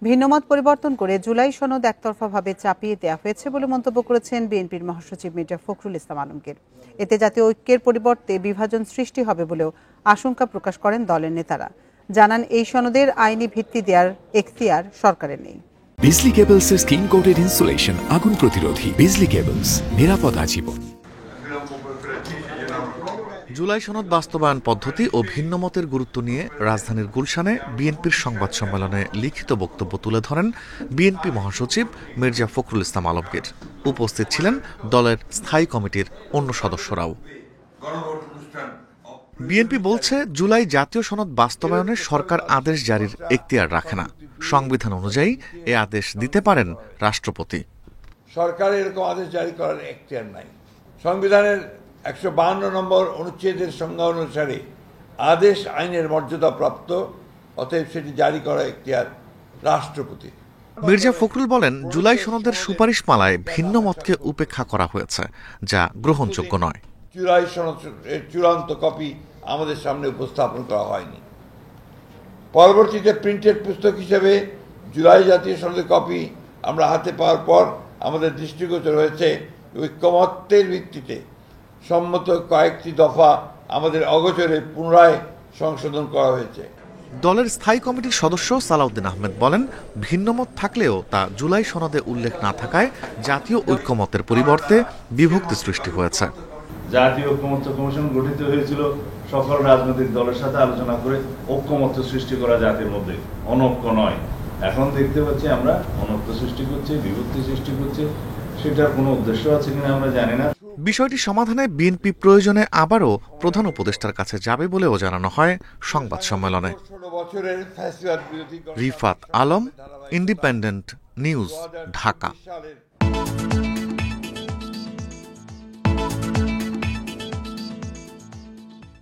ভিন্নমত পরিবর্তন করে জুলাই সনদ একতরফাভাবে চাপিয়ে দেওয়া হয়েছে বলে মন্তব্য করেছেন বিএনপির মহাসচিব মির্জা ফখরুল ইসলাম আলমগীর। এতে জাতীয় ঐক্যের পরিবর্তে বিভাজন সৃষ্টি হবে বলেও আশঙ্কা প্রকাশ করেন দলের নেতারা। জানান, এই সনদের আইনি ভিত্তি দেওয়ার এখতিয়ার সরকারের নেই। বিজলি কেবলসের স্কিন কোটেড ইনসুলেশন আগুন প্রতিরোধী। বিজলি কেবলস, নিরাপদ আজীবন। জুলাই সনদ বাস্তবায়ন পদ্ধতি ও ভিন্নমতের গুরুত্ব নিয়ে রাজধানীর গুলশানে বিএনপির সংবাদ সম্মেলনে লিখিত বক্তব্য তুলে ধরেন বিএনপি মহাসচিব মির্জা ফখরুল ইসলাম আলমগীর। উপস্থিত ছিলেন দলের স্থায়ী কমিটির অন্য সদস্যরাও। বিএনপি বলছে, জুলাই জাতীয় সনদ বাস্তবায়নে সরকার আদেশ জারির এখতিয়ার রাখে না। সংবিধান অনুযায়ী এ আদেশ দিতে পারেন রাষ্ট্রপতি। সরকার এরকম আদেশ জারি করার এখতিয়ার নাই। সংবিধানের 152 নম্বর অনুচ্ছেদের সংজ্ঞা অনুসারে আদেশ আইনের মর্যাদা প্রাপ্ত, অতএব সেটি জারি করা এখতিয়ার রাষ্ট্রপতি। মির্জা ফখরুল বলেন, জুলাই সনদের সুপারিশ মালায় ভিন্ন মতকে উপেক্ষা করা হয়েছে, যা গ্রহণযোগ্য নয়। জুলাই সনদের চূড়ান্ত কপি আমাদের সামনে উপস্থাপন করা হয়নি। পরবর্তীতে প্রিন্টেড পুস্তক হিসেবে জুলাই জাতীয় সনদের কপি আমরা হাতে পাওয়ার পর আমাদের দৃষ্টিগোচর হয়েছে ঐক্যমত্যের ভিত্তিতে সম্মত কয়েকটি দফা আমাদের অগোচরে পুনরায় সংশোধন করা হয়েছে। দলের স্থায়ী কমিটির সদস্য সালাউদ্দিন আহমেদ বলেন, ভিন্নমত থাকলেও তা জুলাই সনদে উল্লেখ না থাকায় জাতীয় ঐক্যমতের পরিবর্তে বিভক্তি সৃষ্টি হয়েছে। জাতীয় ঐক্যমত্য কমিশন গঠিত হয়েছিল সকল রাজনৈতিক দলের সাথে আলোচনা করে ঐক্যমত্য সৃষ্টি করা জাতির মধ্যে, অনৈক্য নয়। এখন দেখতে পাচ্ছি আমরা অনৈক্য সৃষ্টি করছি, বিভক্তি সৃষ্টি করছি। সেটার কোনো উদ্দেশ্য আছে কিনা আমরা জানি না। বিষয়টি সমাধানে বিএনপি প্রয়োজনে আবারও প্রধান উপদেষ্টার কাছে যাবে বলেও জানানো হয় সংবাদ সম্মেলনে। Rifat Alam, independent news, Dhaka.